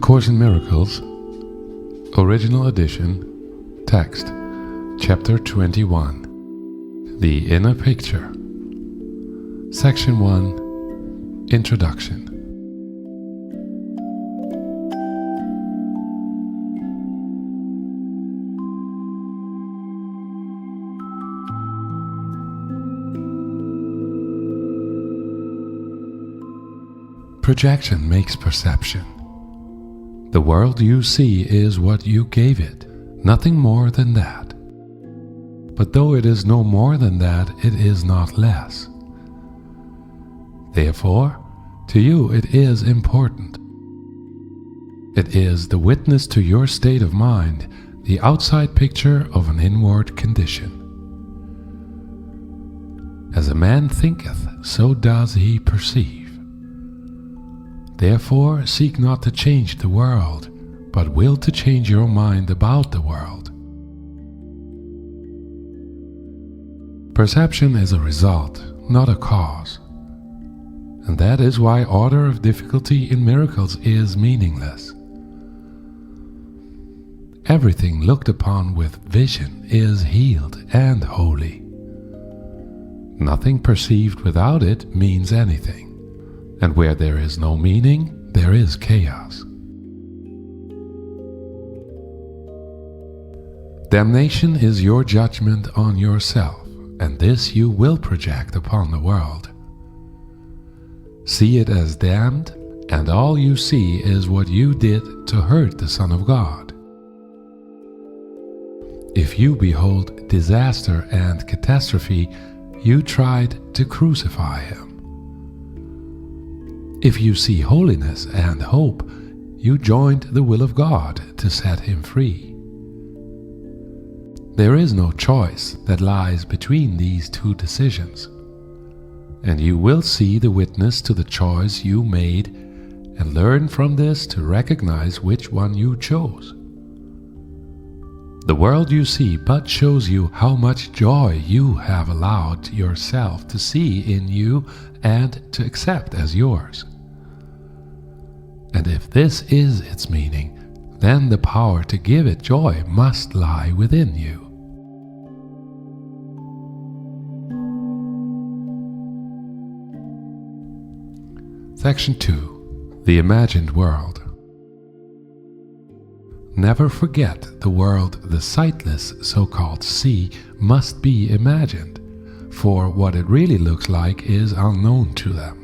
Course in Miracles, Original Edition, Text, Chapter 21, The Inner Picture, Section 1, Introduction. Projection makes perception. The world you see is what you gave it, nothing more than that. But though it is no more than that, it is not less. Therefore, to you it is important. It is the witness to your state of mind, the outside picture of an inward condition. As a man thinketh, so does he perceive. Therefore, seek not to change the world, but will to change your mind about the world. Perception is a result, not a cause. And that is why order of difficulty in miracles is meaningless. Everything looked upon with vision is healed and holy. Nothing perceived without it means anything. And where there is no meaning, there is chaos. Damnation is your judgment on yourself, and this you will project upon the world. See it as damned, and all you see is what you did to hurt the Son of God. If you behold disaster and catastrophe, you tried to crucify him. If you see holiness and hope, you joined the will of God to set him free. There is no choice that lies between these two decisions, and you will see the witness to the choice you made and learn from this to recognize which one you chose. The world you see but shows you how much joy you have allowed yourself to see in you and to accept as yours. And if this is its meaning, then the power to give it joy must lie within you. Section 2. The Imagined World. Never forget the world the sightless so-called see must be imagined, for what it really looks like is unknown to them.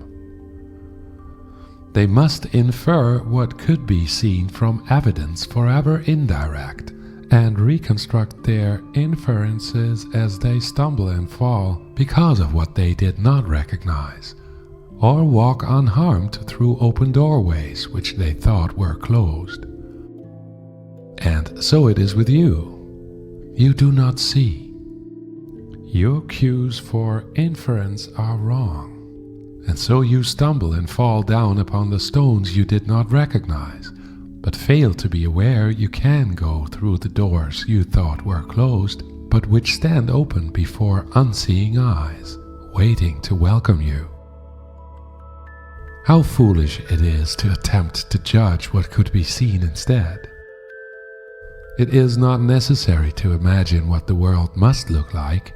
They must infer what could be seen from evidence forever indirect, and reconstruct their inferences as they stumble and fall because of what they did not recognize, or walk unharmed through open doorways which they thought were closed. And so it is with you. You do not see. Your cues for inference are wrong, and so you stumble and fall down upon the stones you did not recognize, but fail to be aware you can go through the doors you thought were closed, but which stand open before unseeing eyes, waiting to welcome you. How foolish it is to attempt to judge what could be seen instead. It is not necessary to imagine what the world must look like.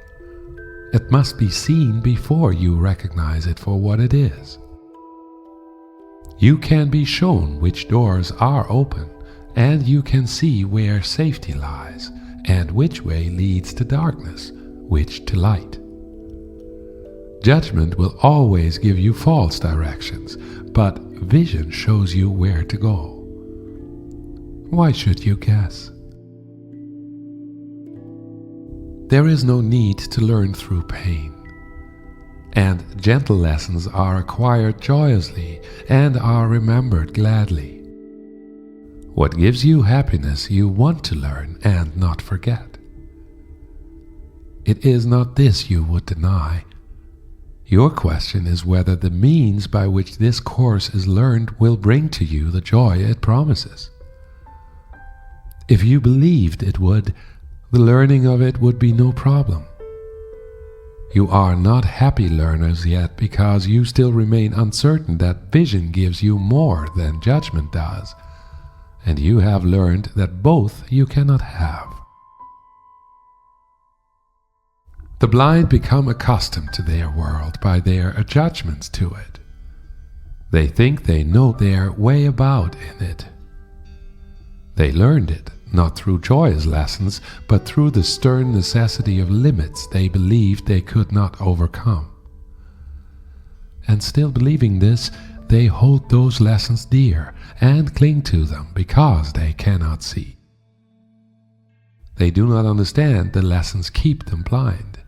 It must be seen before you recognize it for what it is. You can be shown which doors are open, and you can see where safety lies, and which way leads to darkness, which to light. Judgment will always give you false directions, but vision shows you where to go. Why should you guess? There is no need to learn through pain, and gentle lessons are acquired joyously and are remembered gladly. What gives you happiness you want to learn and not forget. It is not this you would deny. Your question is whether the means by which this course is learned will bring to you the joy it promises. If you believed it would, the learning of it would be no problem. You are not happy learners yet because you still remain uncertain that vision gives you more than judgment does, and you have learned that both you cannot have. The blind become accustomed to their world by their adjustments to it. They think they know their way about in it. They learned it not through joyous lessons, but through the stern necessity of limits they believed they could not overcome. And still believing this, they hold those lessons dear and cling to them because they cannot see. They do not understand the lessons keep them blind.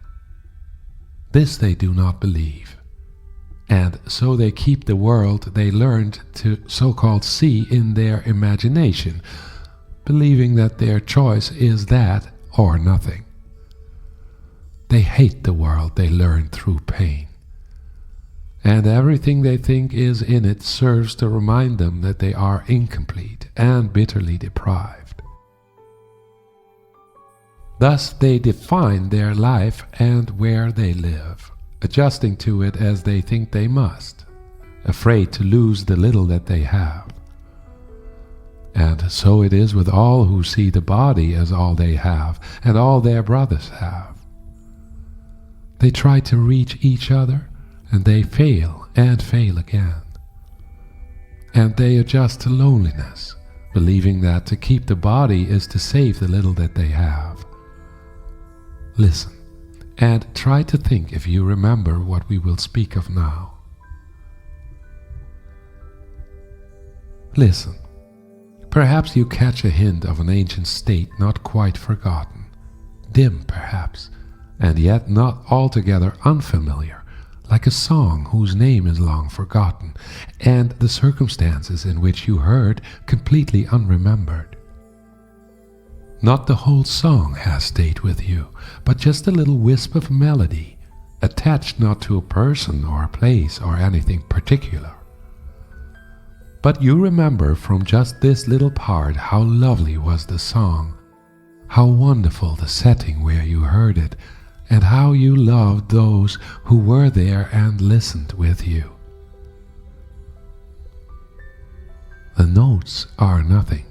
This they do not believe, and so they keep the world they learned to so-called see in their imagination, believing that their choice is that or nothing. They hate the world they learned through pain, and everything they think is in it serves to remind them that they are incomplete and bitterly deprived. Thus they define their life and where they live, adjusting to it as they think they must, afraid to lose the little that they have. And so it is with all who see the body as all they have and all their brothers have. They try to reach each other, and they fail and fail again. And they adjust to loneliness, believing that to keep the body is to save the little that they have. Listen, and try to think if you remember what we will speak of now. Listen. Perhaps you catch a hint of an ancient state not quite forgotten, dim perhaps, and yet not altogether unfamiliar, like a song whose name is long forgotten, and the circumstances in which you heard completely unremembered. Not the whole song has stayed with you, but just a little wisp of melody, attached not to a person or a place or anything particular. But you remember from just this little part how lovely was the song, how wonderful the setting where you heard it, and how you loved those who were there and listened with you. The notes are nothing,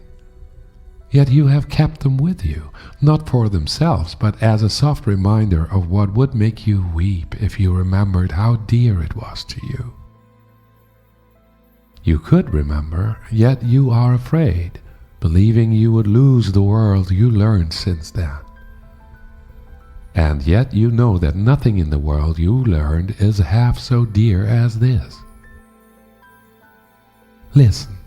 yet you have kept them with you, not for themselves, but as a soft reminder of what would make you weep if you remembered how dear it was to you. You could remember, yet you are afraid, believing you would lose the world you learned since then. And yet you know that nothing in the world you learned is half so dear as this. Listen,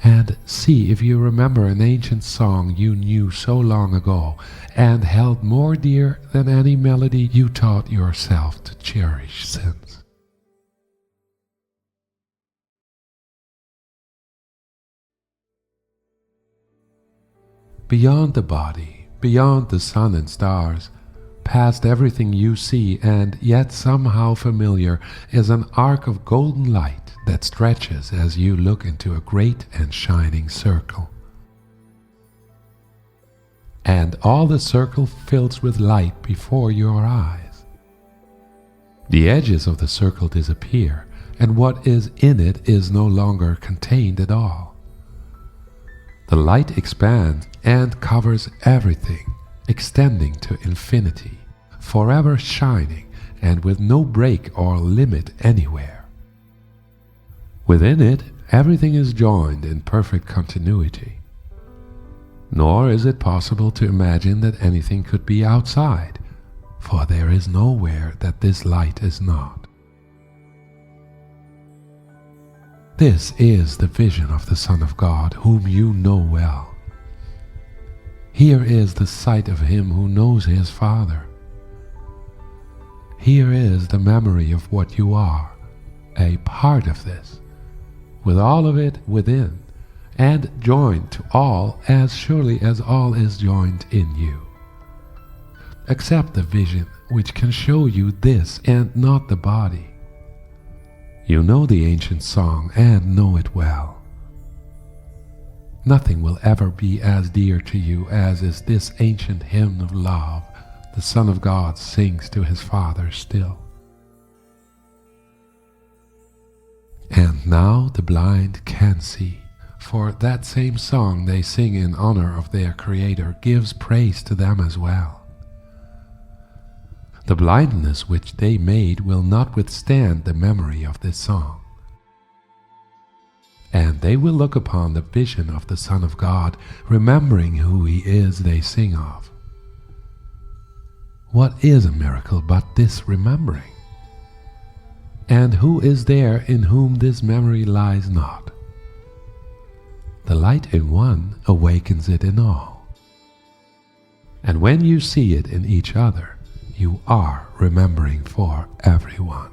and see if you remember an ancient song you knew so long ago and held more dear than any melody you taught yourself to cherish since. Beyond the body, beyond the sun and stars, past everything you see and yet somehow familiar, is an arc of golden light that stretches as you look into a great and shining circle. And all the circle fills with light before your eyes. The edges of the circle disappear, and what is in it is no longer contained at all. The light expands and covers everything, extending to infinity, forever shining and with no break or limit anywhere. Within it, everything is joined in perfect continuity. Nor is it possible to imagine that anything could be outside, for there is nowhere that this light is not. This is the vision of the Son of God, whom you know well. Here is the sight of him who knows his Father. Here is the memory of what you are, a part of this, with all of it within, and joined to all as surely as all is joined in you. Accept the vision which can show you this and not the body. You know the ancient song and know it well. Nothing will ever be as dear to you as is this ancient hymn of love the Son of God sings to his Father still. And now the blind can see, for that same song they sing in honor of their Creator gives praise to them as well. The blindness which they made will not withstand the memory of this song. And they will look upon the vision of the Son of God, remembering who He is they sing of. What is a miracle but this remembering? And who is there in whom this memory lies not? The light in one awakens it in all. And when you see it in each other, you are remembering for everyone.